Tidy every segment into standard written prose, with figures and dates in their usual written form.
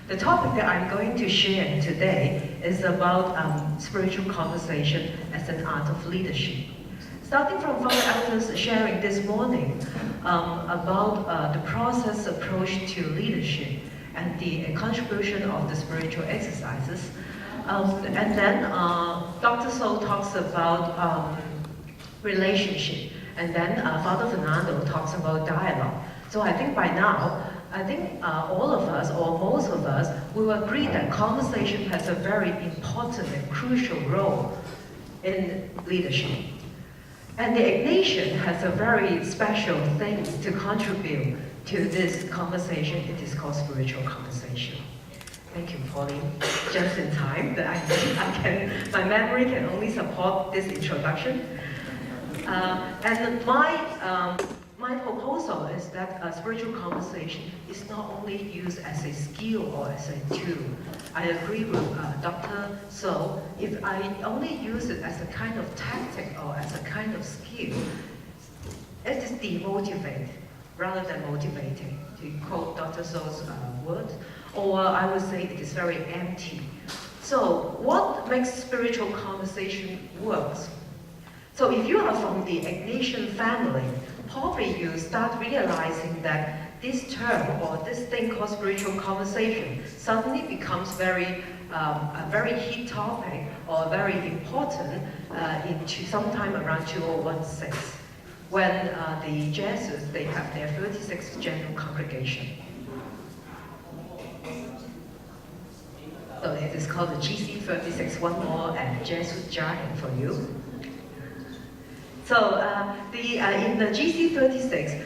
The topic that I'm going to share today is about spiritual conversation as an art of leadership. Starting from Father Elders sharing this morning about the process approach to leadership and the contribution of the spiritual exercises. And then Dr. So talks about relationship, and then Father Fernando talks about dialogue. So I think by now, all of us, or most of us, will agree that conversation has a very important and crucial role in leadership. And the Ignatian has a very special thing to contribute to this conversation. It is called spiritual conversation. Thank you, Pauline. Just in time, that my memory can only support this introduction. And my proposal is that spiritual conversation is not only used as a skill or as a tool. I agree with Dr. So, if I only use it as a kind of tactic or as a kind of skill, it is demotivated rather than motivating, to quote Dr. So's words, or I would say it is very empty. So, what makes spiritual conversation works? So if you are from the Ignatian family, probably you start realizing that this term or this thing called spiritual conversation suddenly becomes a very hit topic or very important sometime around 2016, when the Jesuits, they have their 36th General Congregation. So it is called the GC36, one more Jesuit jargon for you. So in the GC36,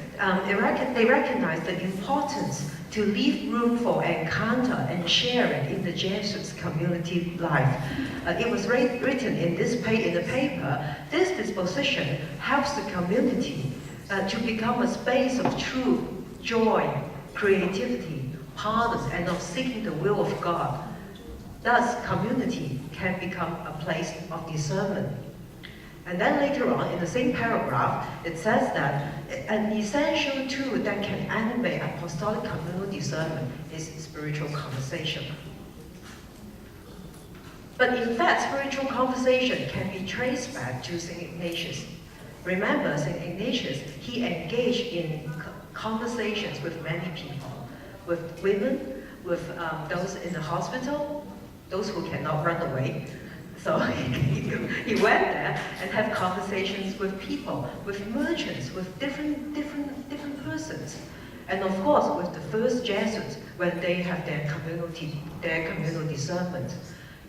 they recognize the importance to leave room for encounter and sharing in the Jesuits' community life. It was written in the paper, this disposition helps the community to become a space of truth, joy, creativity, pardon, and of seeking the will of God. Thus, community can become a place of discernment. And then later on, in the same paragraph, it says that an essential tool that can animate apostolic communal discernment is spiritual conversation. But in fact, spiritual conversation can be traced back to St. Ignatius. Remember, St. Ignatius, he engaged in conversations with many people, with women, with those in the hospital, those who cannot run away. So he went there and had conversations with people, with merchants, with different persons. And of course, with the first Jesuits, when they have their communal discernment.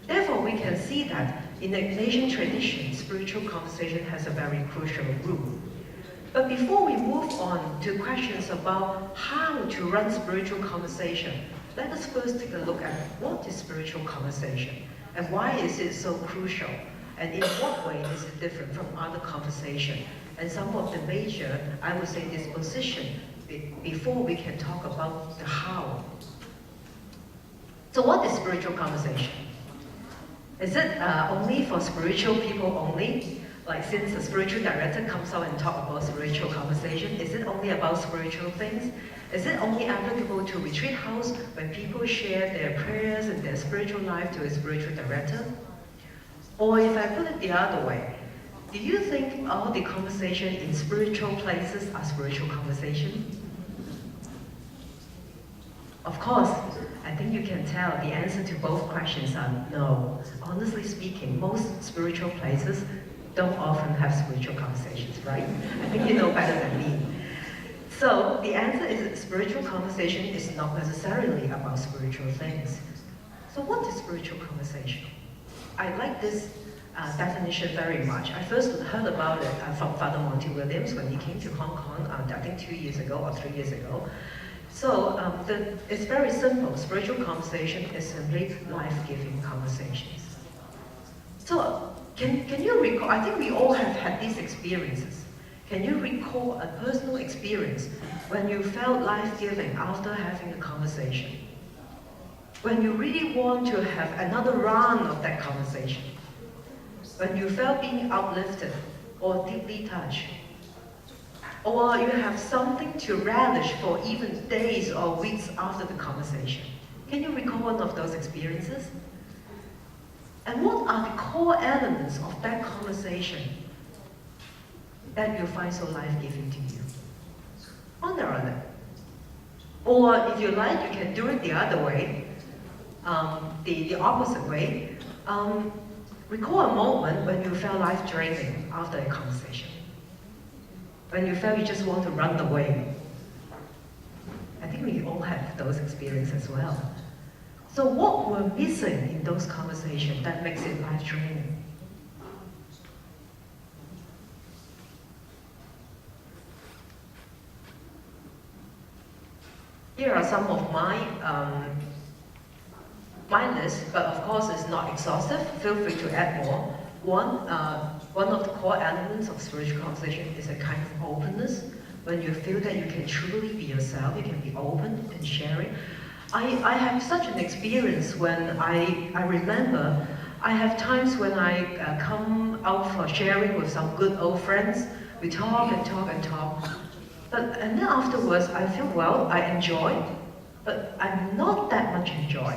Therefore, we can see that in the Ignatian tradition, spiritual conversation has a very crucial role. But before we move on to questions about how to run spiritual conversation, let us first take a look at what is spiritual conversation. And why is it so crucial? And in what way is it different from other conversation? And some of the major, I would say, disposition before we can talk about the how. So what is spiritual conversation? Is it only for spiritual people only? Like since the spiritual director comes out and talk about spiritual conversation, is it only about spiritual things? Is it only applicable to retreat house when people share their prayers and their spiritual life to a spiritual director? Or if I put it the other way, do you think all the conversation in spiritual places are spiritual conversation? Of course, I think you can tell the answer to both questions are no. Honestly speaking, most spiritual places don't often have spiritual conversations, right? I think you know better than me. So the answer is that spiritual conversation is not necessarily about spiritual things. So what is spiritual conversation? I like this definition very much. I first heard about it from Father Monty Williams when he came to Hong Kong, I think 2 years ago or 3 years ago. So it's very simple. Spiritual conversation is simply life-giving conversations. So can you recall, I think we all have had these experiences. Can you recall a personal experience when you felt life-giving after having a conversation? When you really want to have another round of that conversation? When you felt being uplifted or deeply touched? Or you have something to relish for even days or weeks after the conversation? Can you recall one of those experiences? And what are the core elements of that conversation that you find so life-giving to you? Ponder on it. Or if you like, you can do it the other way, the opposite way. Recall a moment when you felt life-draining after a conversation. When you felt you just want to run away. I think we all have those experiences as well. So what we're missing in those conversations that makes it life-draining? Here are some of my list, but of course it's not exhaustive. Feel free to add more. One of the core elements of spiritual conversation is a kind of openness. When you feel that you can truly be yourself, you can be open and sharing. I have such an experience when I remember I have times when I come out for sharing with some good old friends. We talk and talk and talk. And then afterwards I feel, well, I enjoy, but I'm not that much enjoy.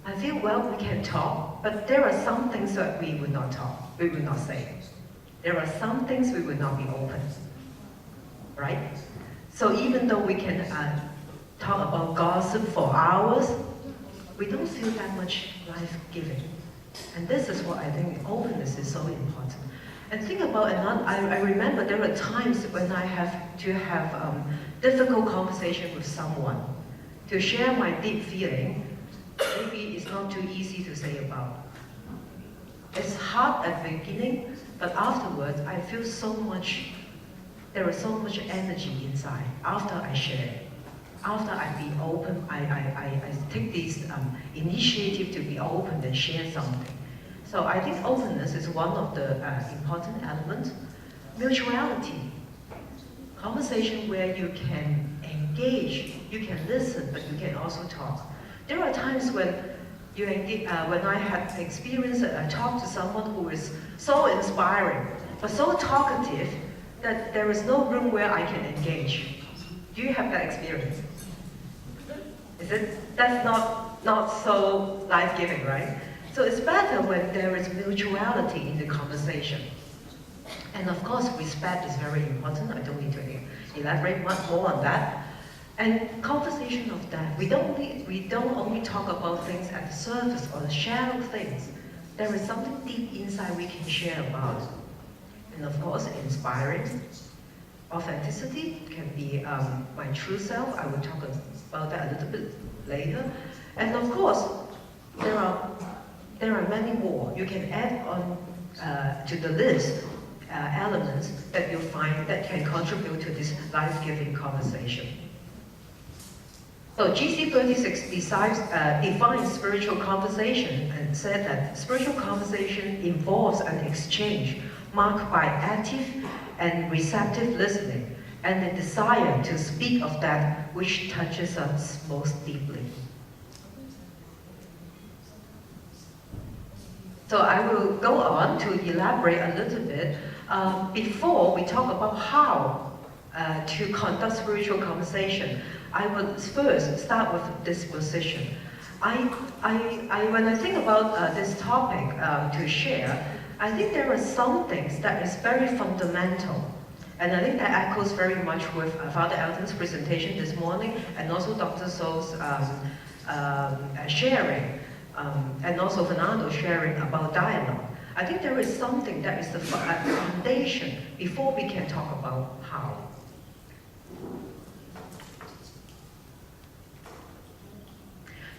I feel, well, we can talk, but there are some things that we would not talk, we would not say. There are some things we would not be open, right? So even though we can talk about gossip for hours, we don't feel that much life-giving. And this is what I think openness is so important. And think about another, I remember there were times when I have to have difficult conversation with someone to share my deep feeling. Maybe it's not too easy to say about. It's hard at the beginning, but afterwards I feel so much, there is so much energy inside after I share. After I be open, I take this initiative to be open and share something. So I think openness is one of the important elements. Mutuality. Conversation where you can engage, you can listen, but you can also talk. There are times when when I have experienced talk to someone who is so inspiring, but so talkative that there is no room where I can engage. Do you have that experience? Is it? That's not so life-giving, right? So it's better when there is mutuality in the conversation. And of course, respect is very important. I don't need to elaborate much more on that. And conversation of that, we don't only talk about things at the surface or the shallow things. There is something deep inside we can share about. And of course, inspiring. Authenticity can be my true self. I will talk about that a little bit later. And of course, there are many more. You can add on to the list elements that you find that can contribute to this life-giving conversation. So GC36 defines spiritual conversation and said that spiritual conversation involves an exchange marked by active and receptive listening and the desire to speak of that which touches us most deeply. So I will go on to elaborate a little bit before we talk about how to conduct spiritual conversation. I would first start with disposition. When I think about this topic to share, I think there are some things that is very fundamental. And I think that echoes very much with Father Elton's presentation this morning and also Dr. So's sharing, and also Fernando sharing about dialogue. I think there is something that is the foundation before we can talk about how.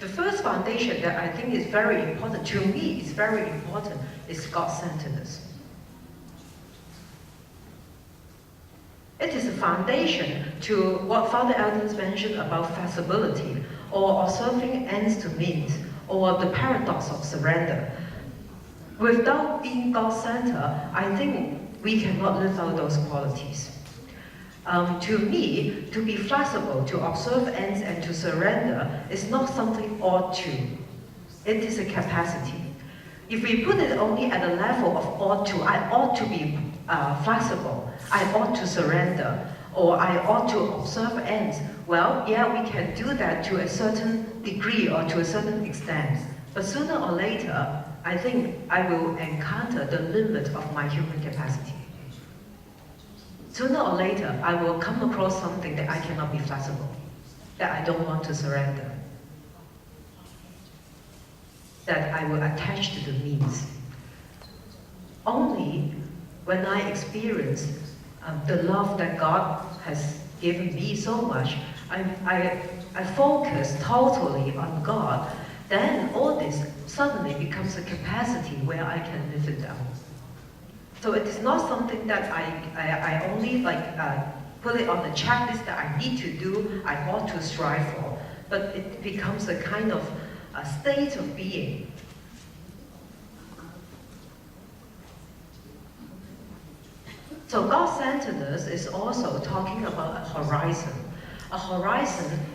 The first foundation that I think is very important, to me is very important, is God-centeredness. It is a foundation to what Father Elton mentioned about flexibility, or observing ends to means, or the paradox of surrender. Without being God-centered, I think we cannot live out those qualities. To me, to be flexible, to observe ends and to surrender is not something ought to. It is a capacity. If we put it only at a level of ought to, I ought to be flexible, I ought to surrender, or I ought to observe ends. Well, yeah, we can do that to a certain degree or to a certain extent. But sooner or later, I think I will encounter the limit of my human capacity. Sooner or later, I will come across something that I cannot be flexible, that I don't want to surrender, that I will attach to the means. Only when I experience the love that God has given me so much, I focus totally on God, then all this suddenly becomes a capacity where I can live it down. So it is not something that I only put it on the checklist that I need to do, I ought to strive for, but it becomes a kind of a state of being. So God-centeredness is also talking about a horizon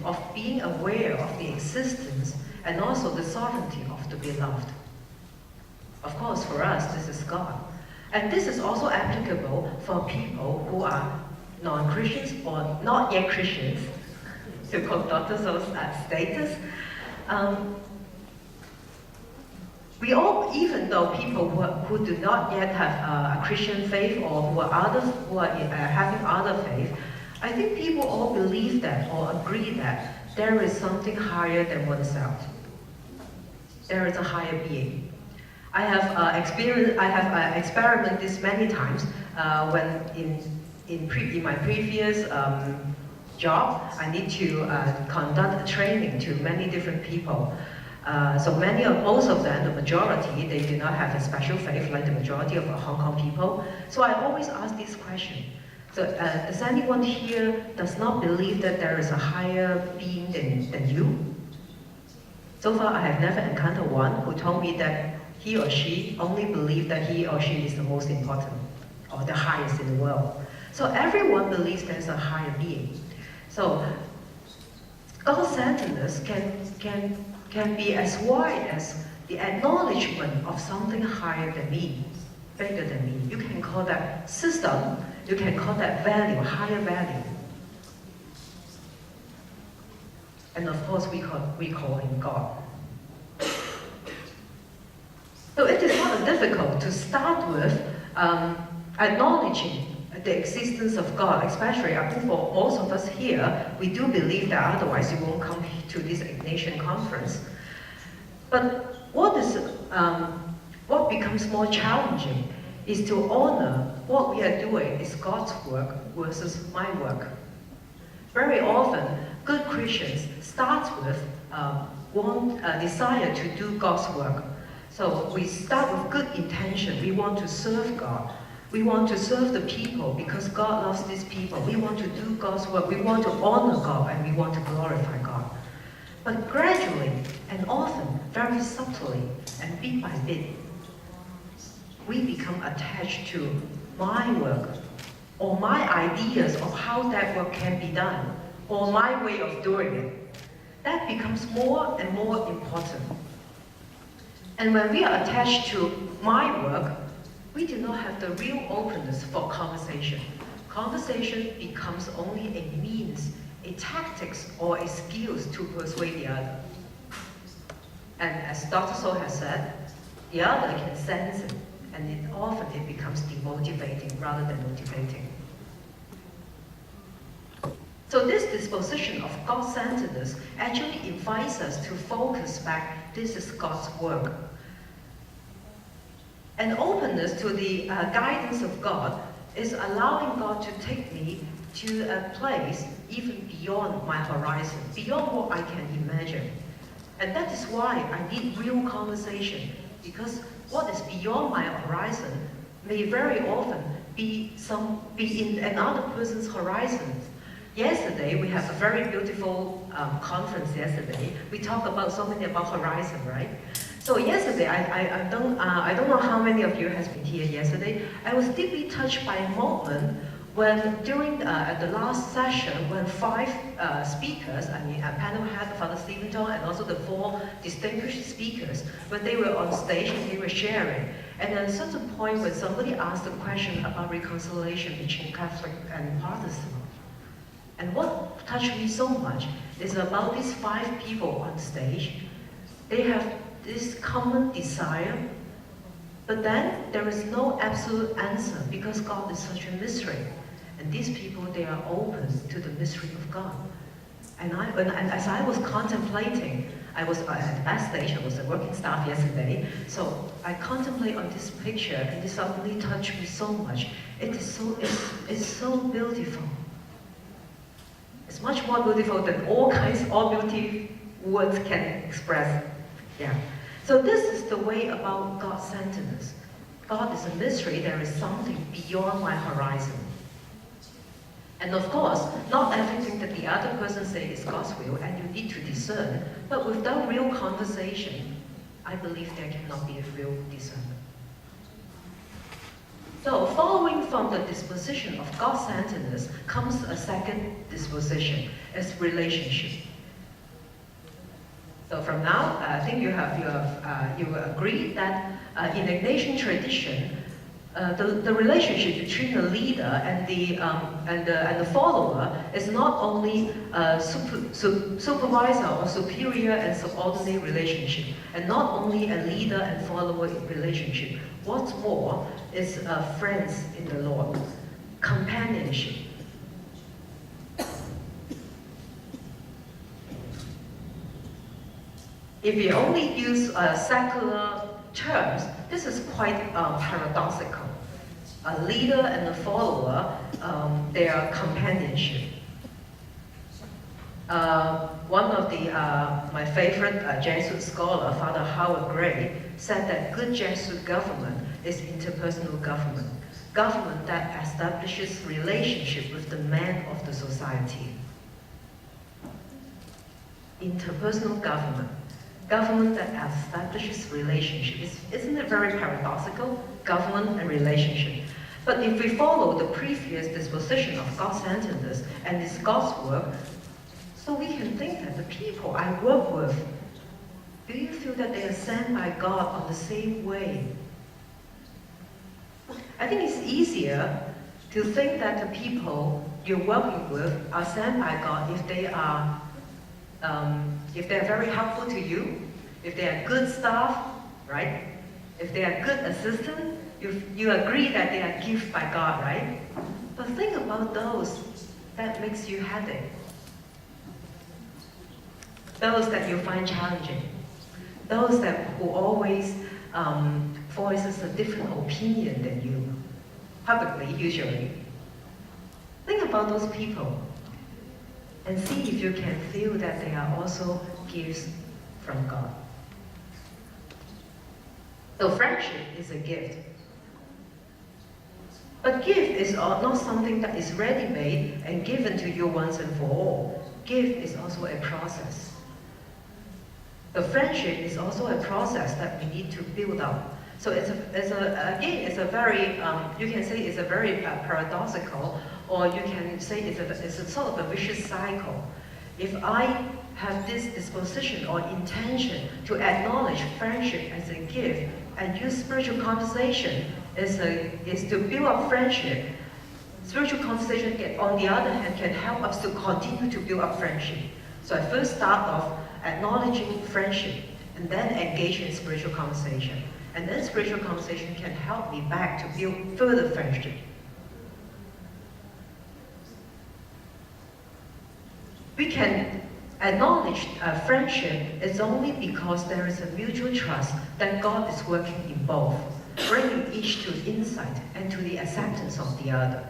of being aware of the existence and also the sovereignty of the beloved. Of course, for us, this is God. And this is also applicable for people who are non-Christians or not yet Christians, to quote Dr. So's status. We all, even though people who do not yet have a Christian faith or who are having other faith, I think people all believe that or agree that there is something higher than oneself. There is a higher being. I have experimented this many times when in my previous job, I need to conduct training to many different people. So most of them, the majority, they do not have a special faith like the majority of Hong Kong people. So I always ask this question. So does anyone here does not believe that there is a higher being than you? So far, I have never encountered one who told me that he or she only believes that he or she is the most important or the highest in the world. So everyone believes there's a higher being. So God-centeredness can be as wide as the acknowledgement of something higher than me, bigger than me. You can call that system, you can call that value, higher value. And of course, we call him God. So it is not difficult to start with acknowledging the existence of God, especially I think for most of us here, we do believe that otherwise you won't come to this Ignatian conference. But what becomes more challenging is to honor what we are doing is God's work versus my work. Very often, good Christians start with one desire to do God's work. So we start with good intention. We want to serve God. We want to serve the people because God loves these people. We want to do God's work. We want to honor God and we want to glorify God. But gradually and often, very subtly and bit by bit, we become attached to my work or my ideas of how that work can be done or my way of doing it. That becomes more and more important. And when we are attached to my work, we do not have the real openness for conversation. Conversation becomes only a means, a tactics, or a skills to persuade the other. And as Dr. So has said, the other can sense it, and often it becomes demotivating rather than motivating. So this disposition of God-centeredness actually invites us to focus back, this is God's work. And openness to the guidance of God is allowing God to take me to a place even beyond my horizon, beyond what I can imagine. And that is why I need real conversation, because what is beyond my horizon may very often be in another person's horizon. Yesterday, we have a very beautiful conference yesterday. We talked about something about horizon, right? So yesterday, I don't know how many of you has been here yesterday. I was deeply touched by a moment when during the last session, when 5 speakers, a panel head, Father Stephen Tong, and also the 4 distinguished speakers, when they were on stage and they were sharing. And at a certain point when somebody asked a question about reconciliation between Catholic and Protestant, And what touched me so much is about these 5 people on stage. They have this common desire, but then there is no absolute answer because God is such a mystery. And these people, they are open to the mystery of God. And as I was contemplating, I was at the backstage, I was a working staff yesterday, so I contemplate on this picture and this suddenly touched me so much. It's so beautiful. It's much more beautiful than all beauty words can express. Yeah. So this is the way about God-centeredness. God is a mystery, there is something beyond my horizon. And of course, not everything that the other person says is God's will, and you need to discern. But without real conversation, I believe there cannot be a real discernment. So, following from the disposition of God-centeredness comes a second disposition, as relationship. So from now, I think you agree that in Ignatian tradition, the relationship between the leader and the follower is not only a supervisor or superior and subordinate relationship, and not only a leader and follower relationship. What's more is friends in the Lord, companionship. If we only use secular terms, this is quite paradoxical. A leader and a follower, they are companionship. One of my favorite Jesuit scholar, Father Howard Gray, said that good Jesuit government is interpersonal government. Government that establishes relationship with the man of the society. Interpersonal government. Government that establishes relationships. Isn't it very paradoxical? Government and relationship. But if we follow the previous disposition of God-centeredness and it's God's work, so we can think that the people I work with, do you feel that they are sent by God on the same way? I think it's easier to think that the people you're working with are sent by God if they are very helpful to you, if they are good staff, right? If they are good assistant, you agree that they are gifted by God, right? But think about those that makes you headache. Those that you find challenging. Those who always voices a different opinion than you, publicly usually. Think about those people and see if you can feel that they are also gifts from God. So friendship is a gift. But gift is not something that is ready-made and given to you once and for all. Gift is also a process. The friendship is also a process that we need to build up. So it's a very, you can say it's a very paradoxical, or you can say it's a sort of a vicious cycle. If I have this disposition or intention to acknowledge friendship as a gift and use spiritual conversation is to build up friendship, spiritual conversation, on the other hand, can help us to continue to build up friendship. So I first start off acknowledging friendship and then engage in spiritual conversation. And then spiritual conversation can help me back to build further friendship. We can acknowledge friendship is only because there is a mutual trust that God is working in both, bringing each to insight and to the acceptance of the other.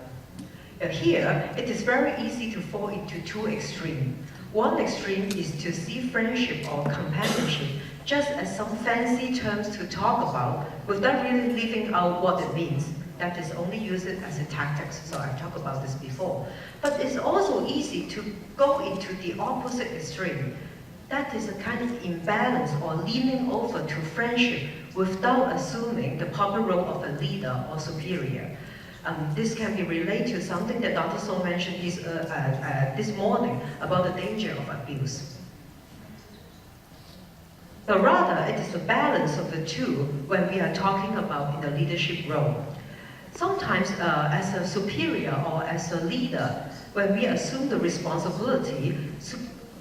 Here, it is very easy to fall into two extremes. One extreme is to see friendship or companionship just as some fancy terms to talk about without really living out what it means. That is only used as a tactics, so I talked about this before. But it's also easy to go into the opposite extreme. That is a kind of imbalance or leaning over to friendship without assuming the proper role of a leader or superior. This can be related to something that Dr. Song mentioned this morning about the danger of abuse. But rather, it is the balance of the two when we are talking about in the leadership role. Sometimes as a superior or as a leader, when we assume the responsibility,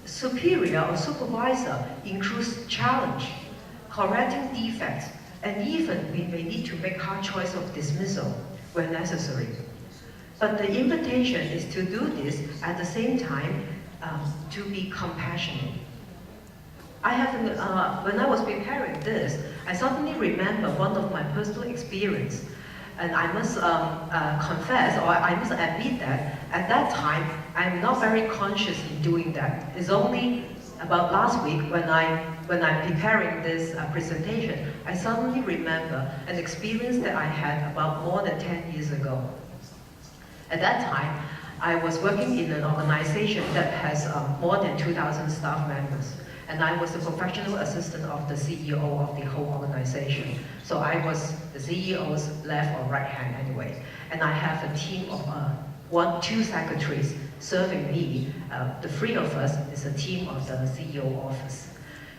superior or supervisor includes challenge, correcting defects, and even we may need to make hard choice of dismissal when necessary. But the invitation is to do this at the same time to be compassionate. When I was preparing this, I suddenly remember one of my personal experience. And I must confess, or I must admit that at that time, I'm not very conscious in doing that. It's only about last week when I'm preparing this presentation, I suddenly remember an experience that I had about more than 10 years ago. At that time, I was working in an organization that has more than 2,000 staff members. And I was the professional assistant of the CEO of the whole organization. So I was the CEO's left or right hand anyway. And I have a team of two secretaries serving me. The three of us is a team of the CEO office.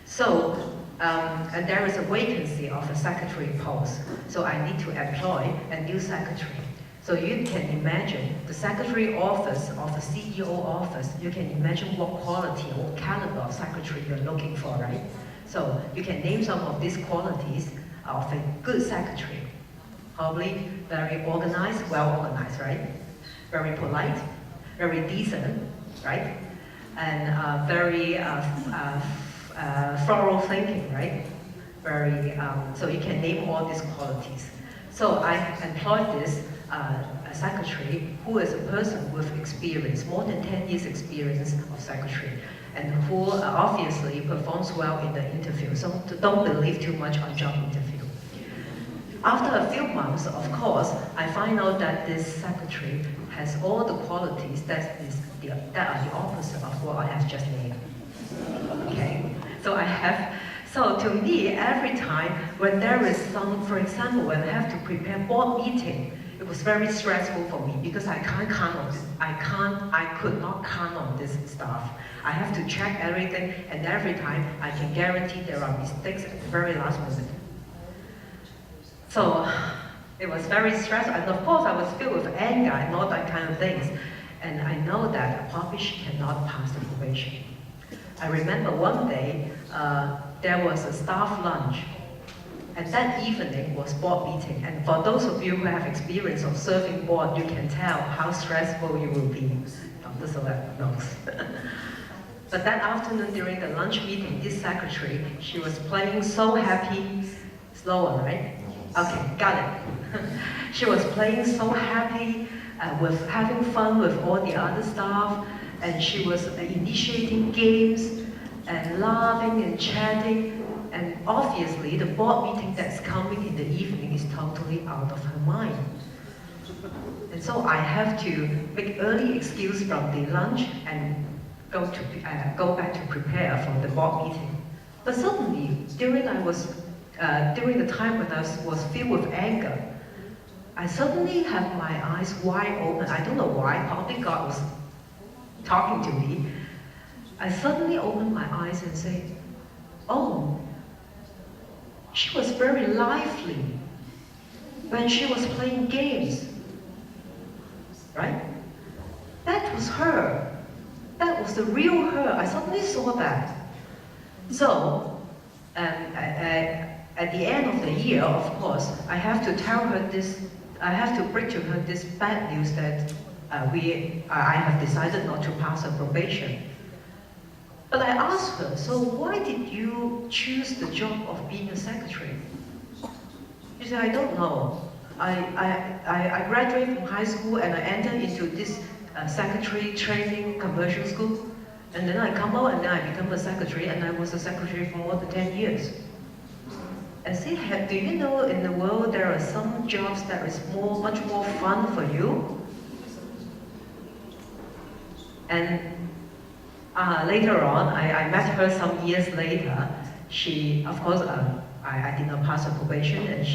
So, and there is a vacancy of a secretary post. So I need to employ a new secretary. So you can imagine the secretary office of the CEO office, you can imagine what quality or caliber of secretary you're looking for, right? So you can name some of these qualities of a good secretary. Probably very organized, well organized, right? Very polite, very decent, right? And very thorough thinking, right? Very, so you can name all these qualities. So I employed this a secretary who is a person with experience, more than 10 years experience of secretary, and who obviously performs well in the interview. So don't believe too much on job interview. After a few months, of course, I find out that this secretary has all the qualities that are the opposite of what I have just named. Okay, so to me, every time when there is some, for example, when I have to prepare board meeting, it was very stressful for me because I can't count on this. I could not count on this stuff. I have to check everything, and every time I can guarantee there are mistakes at the very last moment. So it was very stressful, and of course I was filled with anger and all that kind of things. And I know that probably she cannot pass the probation. I remember one day, there was a staff lunch, and that evening was board meeting. And for those of you who have experience of serving board, you can tell how stressful you will be. Dr. Select knows. But that afternoon during the lunch meeting, this secretary, she was playing so happy, slower, right? Okay, got it. She was playing so happy, with having fun with all the other staff, and she was initiating games, and laughing and chatting, and obviously the board meeting that's coming in the evening is totally out of her mind. And so I have to make early excuse from the lunch and go back to prepare for the board meeting. But suddenly, during the time when I was filled with anger, I suddenly have my eyes wide open. I don't know why, probably God was talking to me. I suddenly opened my eyes and said, oh, she was very lively when she was playing games, right? That was her. That was the real her. I suddenly saw that. So, at the end of the year, of course, I have to tell her this, I have to break to her this bad news that I have decided not to pass her probation. But I asked her, so why did you choose the job of being a secretary? She said, I don't know. I graduated from high school and I entered into this secretary training commercial school. And then I come out and then I become a secretary, and I was a secretary for more than 10 years. I said, do you know in the world there are some jobs that is much more fun for you? And later on, I met her some years later. She, of course, I did not pass her probation, and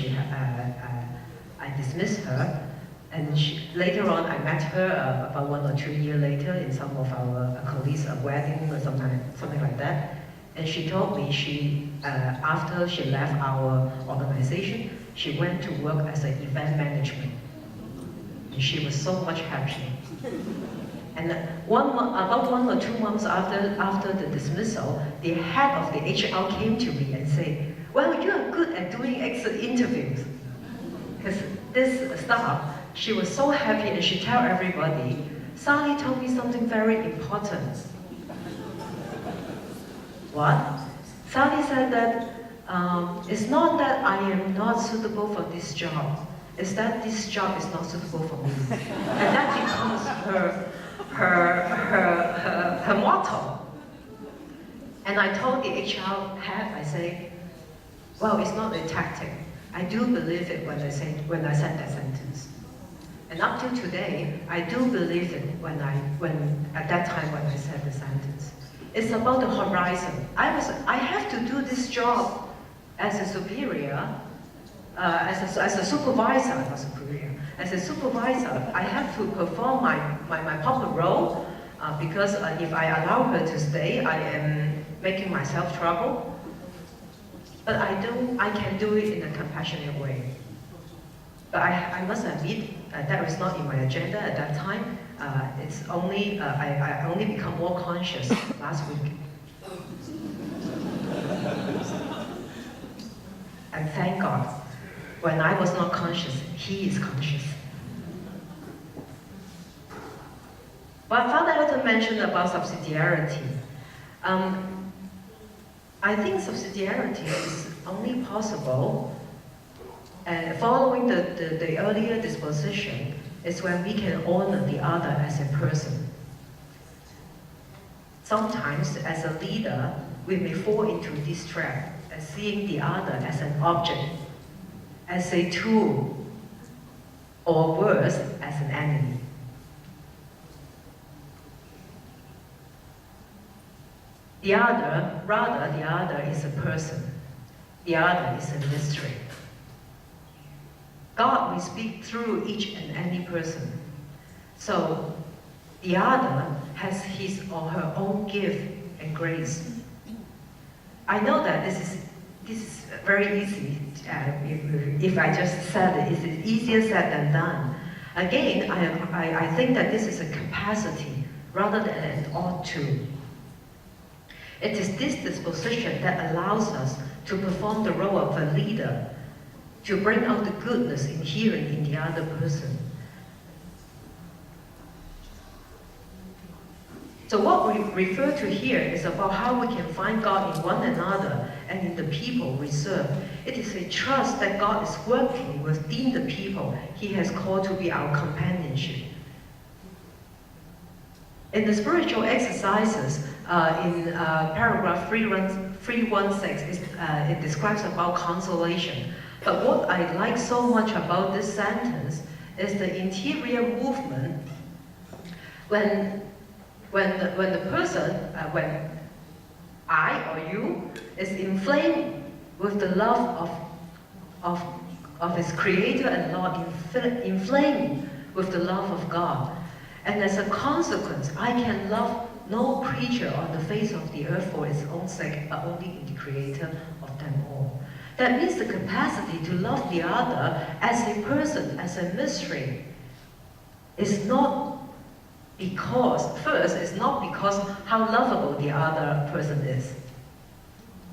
I dismissed her. And later on, I met her about 1 or 2 years later in some of our colleagues' wedding or something like that. And she told me after she left our organization, she went to work as an event management. And she was so much happy. And about 1 or 2 months after the dismissal, the head of the HR came to me and said, well, you are good at doing exit interviews. Because this staff, she was so happy and she told everybody, Sally told me something very important. What? Sally said that it's not that I am not suitable for this job, it's that this job is not suitable for me. And that becomes her motto. And I told the HR head, I say, well, it's not a tactic. I do believe it when I said that sentence. And up till today, I do believe it at that time when I said the sentence. It's about the horizon. I have to do this job as a superior, as a supervisor, not superior. As a supervisor, I have to perform my proper role because if I allow her to stay, I am making myself trouble. But I can do it in a compassionate way. But I must admit that was not in my agenda at that time. It's only I only become more conscious last week. And thank God, when I was not conscious, He is conscious. But Father Elton mentioned about subsidiarity. I think subsidiarity is only possible following the earlier disposition is when we can honor the other as a person. Sometimes, as a leader, we may fall into this trap as seeing the other as an object, as a tool, or worse, as an enemy. The other is a person. The other is a mystery. God will speak through each and any person. So the other has his or her own gift and grace. I know that this is very easy. If I just said it, it's easier said than done. Again, I think that this is a capacity rather than an ought to. It is this disposition that allows us to perform the role of a leader, to bring out the goodness inherent in the other person. So what we refer to here is about how we can find God in one another and in the people we serve. It is a trust that God is working within the people He has called to be our companionship. In the spiritual exercises, in paragraph 316, it describes about consolation. But what I like so much about this sentence is the interior movement when the person, when I or you is inflamed with the love of his Creator and Lord, inflamed with the love of God. And as a consequence, I can love no creature on the face of the earth for its own sake, but only in the Creator of them all. That means the capacity to love the other as a person, as a mystery, is not because, first, it's not because how lovable the other person is,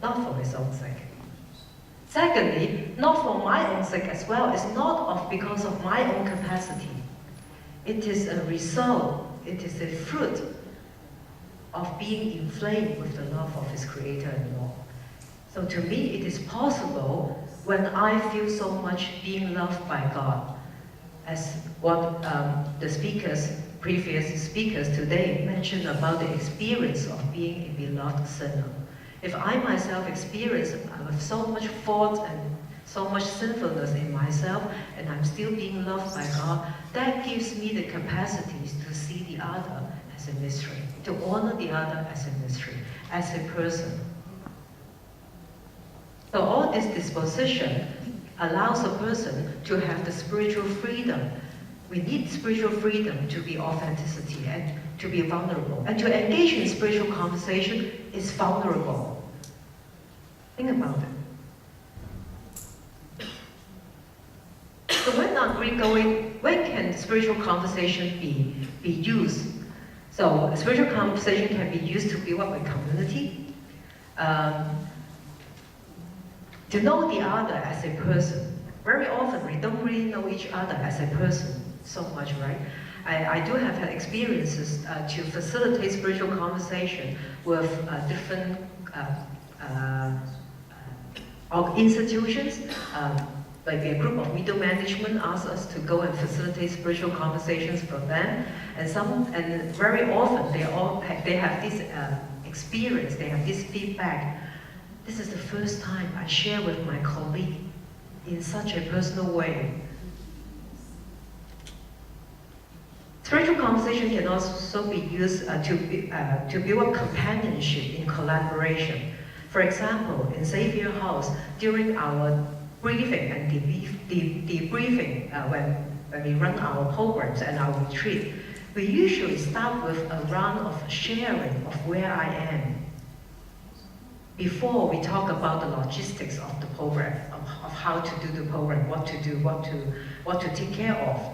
not for his own sake. Secondly, not for my own sake as well, it's not because of my own capacity. It is a result, it is a fruit of being inflamed with the love of his Creator and Lord. So to me, it is possible when I feel so much being loved by God, as what the previous speakers today mentioned about the experience of being a beloved sinner. If I myself experience so much fault and so much sinfulness in myself, and I'm still being loved by God, that gives me the capacities to see the other as a mystery, to honor the other as a mystery, as a person. So all this disposition allows a person to have the spiritual freedom. We need spiritual freedom to be authenticity and to be vulnerable. And to engage in spiritual conversation is vulnerable. Think about it. So when when can spiritual conversation be used? So spiritual conversation can be used to build up a community, to know the other as a person. Very often we don't really know each other as a person so much, right? I do have had experiences to facilitate spiritual conversation with different institutions. Like a group of middle management asked us to go and facilitate spiritual conversations for them, and very often they have this experience, they have this feedback. This is the first time I share with my colleague in such a personal way. Spiritual conversation can also be used to build up companionship in collaboration. For example, in Xavier House, during our briefing and debriefing, when we run our programs and our retreat, we usually start with a round of sharing of where I am before we talk about the logistics of the program, of how to do the program, what to do, what to take care of.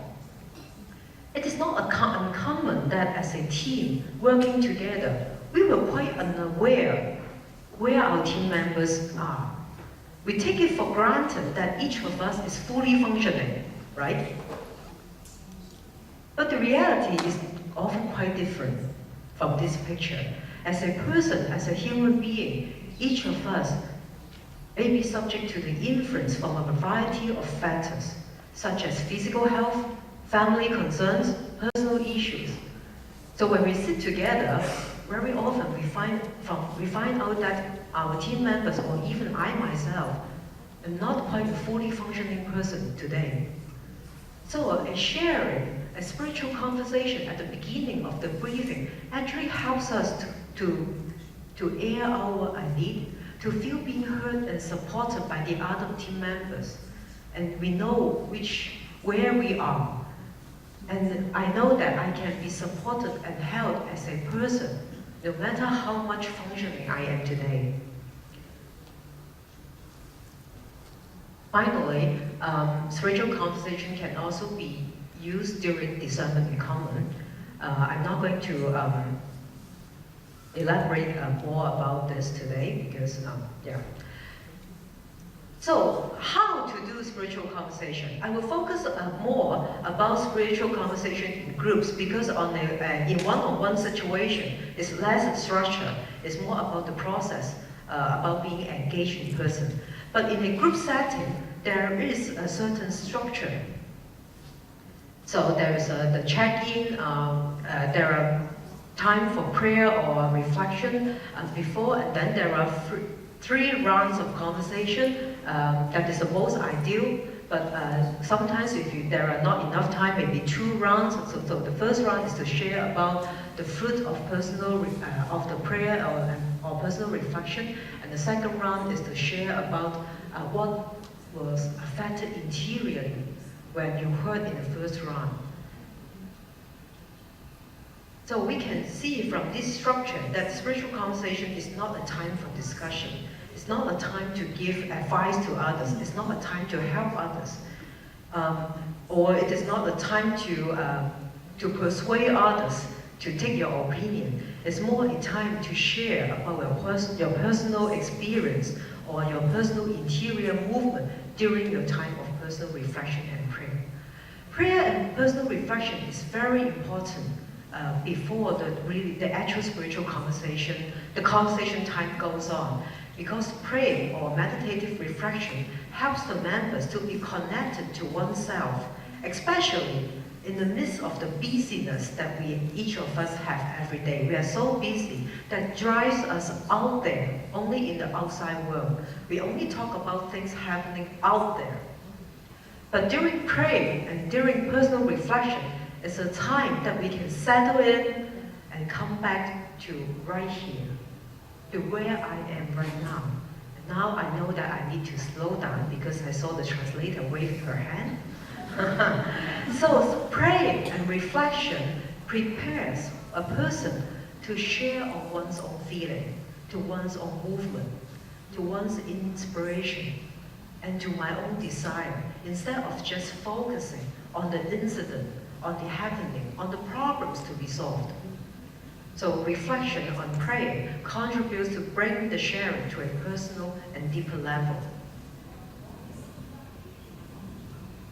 It is not uncommon that as a team working together, we were quite unaware where our team members are. We take it for granted that each of us is fully functioning, right? But the reality is often quite different from this picture. As a person, as a human being, each of us may be subject to the influence from a variety of factors, such as physical health, family concerns, personal issues. So when we sit together, very often we find out that our team members, or even I myself, am not quite a fully functioning person today. So a sharing, a spiritual conversation at the beginning of the briefing actually helps us to air our need, to feel being heard and supported by the other team members. And we know where we are. And I know that I can be supported and held as a person, no matter how much functioning I am today. Finally, spiritual conversation can also be used during discernment in common. I'm not going to elaborate more about this today because, So, how to do spiritual conversation? I will focus more about spiritual conversation in groups because in one-on-one situation, it's less structure. It's more about the process, about being engaged in person. But in a group setting, there is a certain structure. So there is the check-in, there are time for prayer or reflection before, and then there are three rounds of conversation. That is the most ideal, but sometimes if there are not enough time, maybe 2 rounds. So the first round is to share about the fruit of of the prayer or personal reflection, and the second round is to share about what was affected interiorly when you heard in the first round. So we can see from this structure that spiritual conversation is not a time for discussion. It's not a time to give advice to others. It's not a time to help others. Or it is not a time to persuade others to take your opinion. It's more a time to share about your personal experience or your personal interior movement during your time of personal reflection and prayer. Prayer and personal reflection is very important before the actual spiritual conversation, the conversation time goes on. Because prayer or meditative reflection helps the members to be connected to oneself, especially in the midst of the busyness that each of us have every day. We are so busy that drives us out there, only in the outside world. We only talk about things happening out there. But during prayer and during personal reflection, it's a time that we can settle in and come back to right here, to where I am right now. And now I know that I need to slow down because I saw the translator wave her hand. So prayer and reflection prepares a person to share on one's own feeling, to one's own movement, to one's inspiration, and to my own desire, instead of just focusing on the incident, on the happening, on the problems to be solved. So reflection on praying contributes to bring the sharing to a personal and deeper level.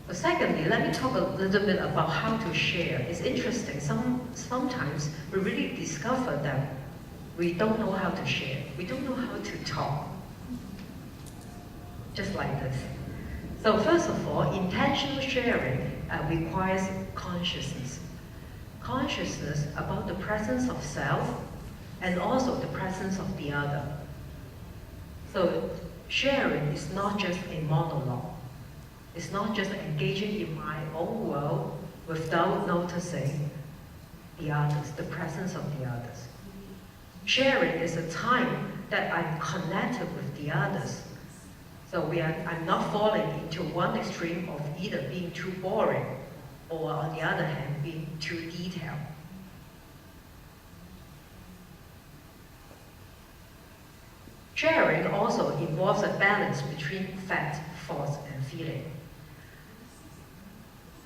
But secondly, let me talk a little bit about how to share. It's interesting, sometimes we really discover that we don't know how to share. We don't know how to talk. Just like this. So first of all, intentional sharing requires consciousness. Consciousness about the presence of self and also the presence of the other. So sharing is not just a monologue. It's not just engaging in my own world without noticing the others, the presence of the others. Sharing is a time that I'm connected with the others. So I'm not falling into one extreme of either being too boring or on the other hand, being too detailed. Sharing also involves a balance between fact, thoughts, and feeling.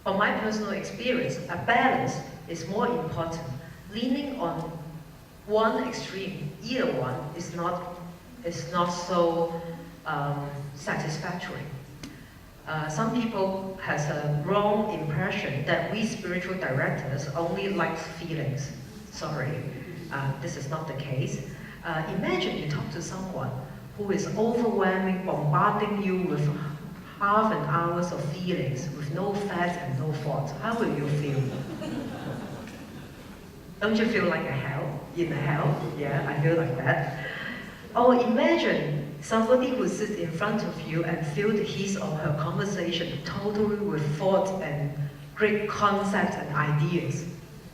From my personal experience, a balance is more important. Leaning on one extreme, either one, is not so satisfactory. Some people has a wrong impression that we spiritual directors only like feelings. Sorry, this is not the case. Imagine you talk to someone who is overwhelming, bombarding you with half an hour of feelings with no facts and no thoughts. How will you feel? Don't you feel like a hell? In a hell? Yeah, I feel like that. Or imagine somebody who sits in front of you and filled his or her conversation totally with thoughts and great concepts and ideas.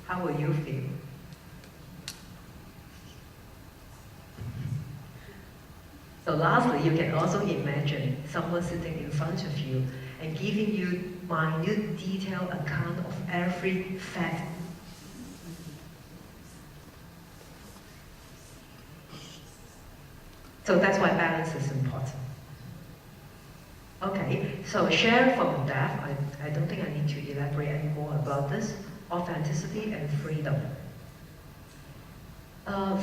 How will you feel? So lastly, you can also imagine someone sitting in front of you and giving you minute, detailed account of every fact. So that's why balance is important. Okay, so share from the depth, I don't think I need to elaborate any more about this. Authenticity and freedom.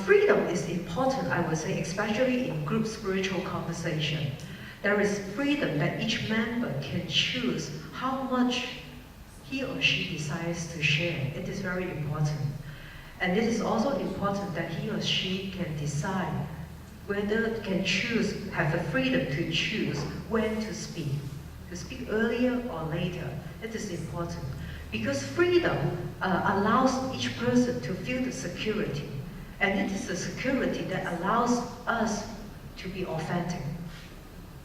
Freedom is important, I would say, especially in group spiritual conversation. There is freedom that each member can choose how much he or she desires to share. It is very important. And it is also important that he or she can decide whether can choose, have the freedom to choose when to speak earlier or later. It is important because freedom allows each person to feel the security, and it is the security that allows us to be authentic.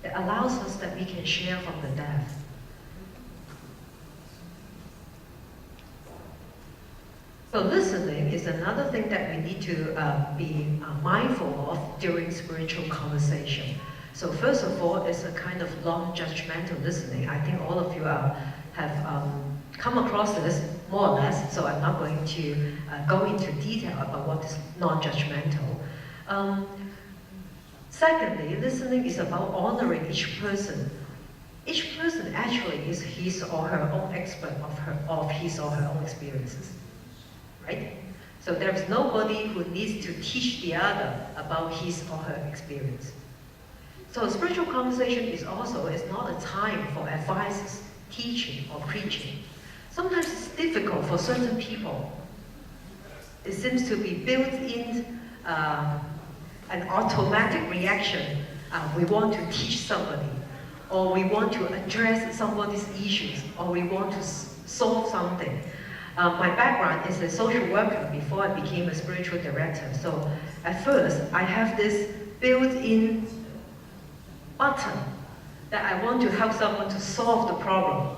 It allows us that we can share from the depth. So listening is another thing that we need to be mindful of during spiritual conversation. So first of all, it's a kind of non-judgmental listening. I think all of you have come across this more or less, so I'm not going to go into detail about what is non-judgmental. Secondly, listening is about honoring each person. Each person actually is his or her own expert of his or her own experiences. Right? So there's nobody who needs to teach the other about his or her experience. So spiritual conversation is not a time for advices, teaching, or preaching. Sometimes it's difficult for certain people. It seems to be built in an automatic reaction. We want to teach somebody, or we want to address somebody's issues, or we want to solve something. My background is a social worker before I became a spiritual director. So at first, I have this built-in button that I want to help someone to solve the problem,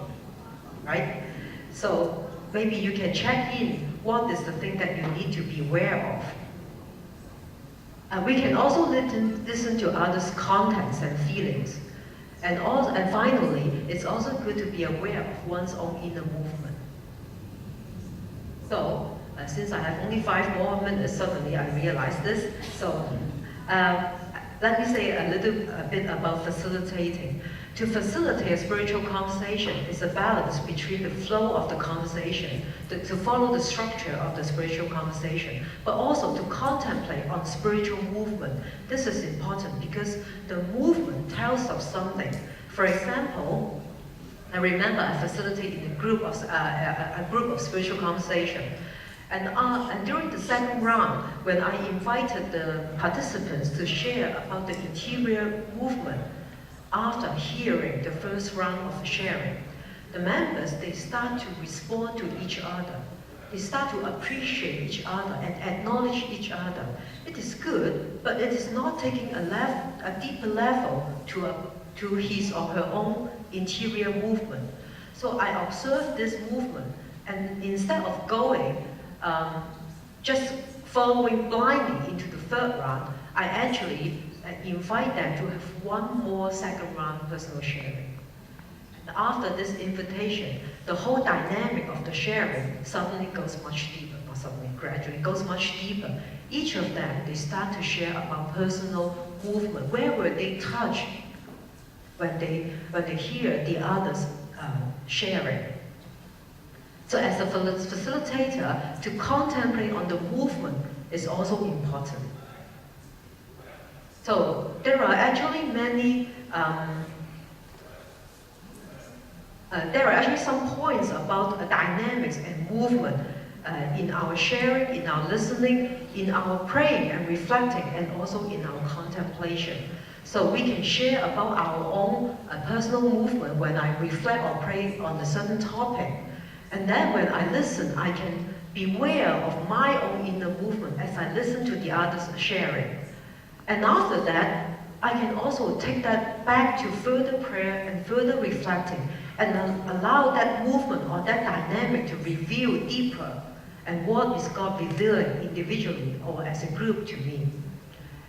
right? So maybe you can check in what is the thing that you need to be aware of. We can also listen to others' contexts and feelings. And finally, it's also good to be aware of one's own inner movement. So, since I have only 5 more minutes, suddenly I realized this. So, let me say a bit about facilitating. To facilitate a spiritual conversation is a balance between the flow of the conversation, to follow the structure of the spiritual conversation, but also to contemplate on spiritual movement. This is important because the movement tells us something. For example, I remember I facilitated a group of spiritual conversation. And during the second round, when I invited the participants to share about the interior movement, after hearing the first round of sharing, the members, they start to respond to each other. They start to appreciate each other and acknowledge each other. It is good, but it is not taking a deeper level to his or her own interior movement. So I observed this movement, and instead of going just following blindly into the third round, I actually invite them to have one more second round personal sharing. And after this invitation, the whole dynamic of the sharing suddenly goes much deeper, not suddenly, gradually goes much deeper. Each of them, they start to share about personal movement. Where were they touched when they hear the others sharing? So as a facilitator, to contemplate on the movement is also important. So there are actually some points about dynamics and movement in our sharing, in our listening, in our praying and reflecting, and also in our contemplation. So we can share about our own personal movement when I reflect or pray on a certain topic. And then when I listen, I can be aware of my own inner movement as I listen to the others sharing. And after that, I can also take that back to further prayer and further reflecting, and allow that movement or that dynamic to reveal deeper and what is God revealing individually or as a group to me.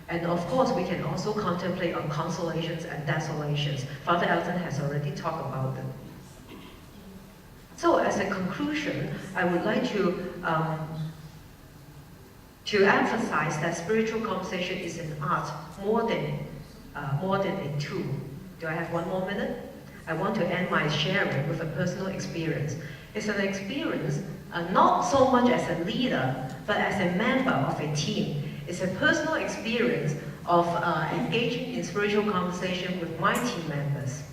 And of course, we can also contemplate on consolations and desolations. Father Elton has already talked about them. So as a conclusion, I would like to emphasize that spiritual conversation is an art more than a tool. Do I have one more minute? I want to end my sharing with a personal experience. It's an experience not so much as a leader, but as a member of a team. It's a personal experience of engaging in spiritual conversation with my team members.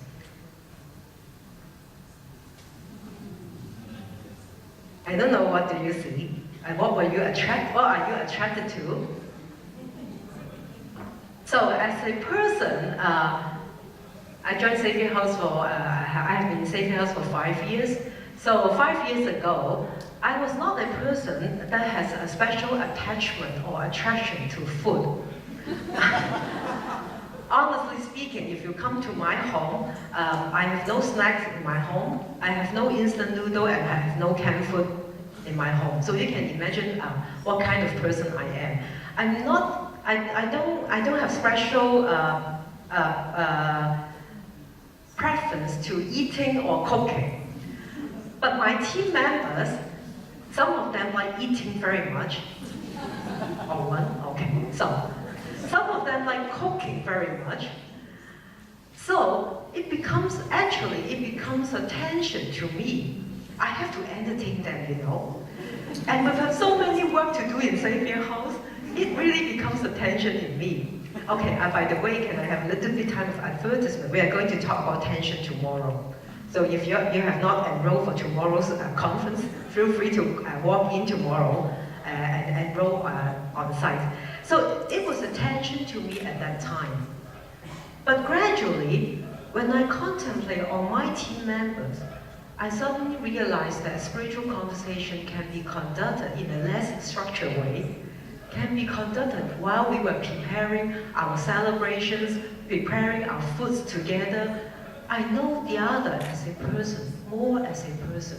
I don't know, what do you see? And what are you attracted to? So as a person, I joined Xavier House I have been in Xavier House for 5 years. So 5 years ago, I was not a person that has a special attachment or attraction to food. Honestly speaking, if you come to my home, I have no snacks in my home, I have no instant noodle, and I have no canned food in my home. So you can imagine what kind of person I am. I don't have special preference to eating or cooking. But my team members, some of them like eating very much. Oh, one? Okay. So, some of them like cooking very much. So, it becomes a tension to me. I have to entertain them, you know. And with so many work to do in Xavier House, it really becomes a tension in me. Okay, by the way, can I have a little bit time of advertisement? We are going to talk about tension tomorrow. So if you have not enrolled for tomorrow's conference, feel free to walk in tomorrow and enroll on site. So it was a tension to me at that time. But gradually, when I contemplate on my team members, I suddenly realized that spiritual conversation can be conducted in a less structured way, can be conducted while we were preparing our celebrations, preparing our foods together. I know the other as a person, more as a person,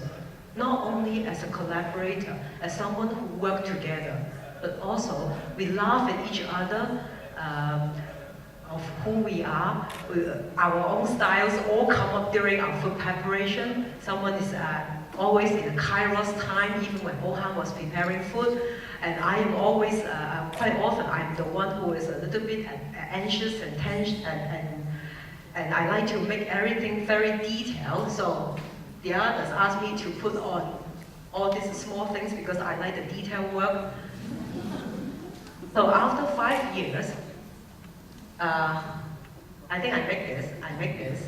not only as a collaborator, as someone who worked together, but also we laugh at each other of who we are. Our own styles all come up during our food preparation. Someone is always in the Kairos time, even when Ohan was preparing food. And I am always, quite often, I'm the one who is a little bit anxious and tense and I like to make everything very detailed, so the others asked me to put on all these small things because I like the detail work. So after 5 years, I think I make this.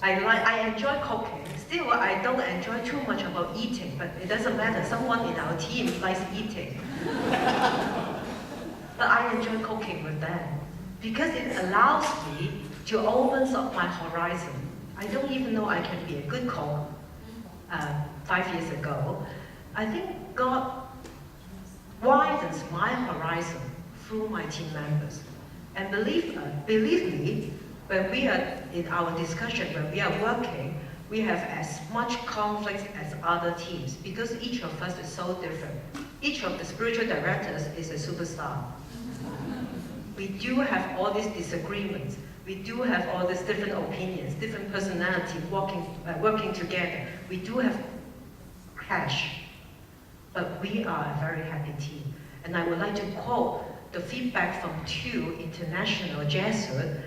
I enjoy cooking. Still, I don't enjoy too much about eating, but it doesn't matter. Someone in our team likes eating. But I enjoy cooking with them because it allows me to open up my horizon. I don't even know I can be a good cook 5 years ago. I think God widens my horizon through my team members. And believe me, when we are in our discussion, when we are working, we have as much conflict as other teams because each of us is so different. Each of the spiritual directors is a superstar. We do have all these disagreements. We do have all these different opinions, different personalities working together. We do have clash, but we are a very happy team. And I would like to quote the feedback from 2 international Jesuits,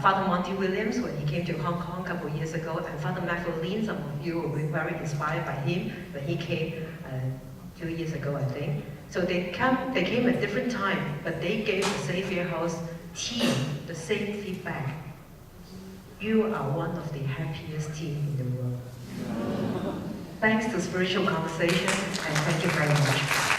Father Monty Williams when he came to Hong Kong a couple of years ago, and Father Matthew Lin, some of you will be very inspired by him when he came 2 years ago, I think. So they came at different time, but they gave the Xavier House team the same feedback. You are one of the happiest team in the world. Thanks to Spiritual Conversation, and thank you very much.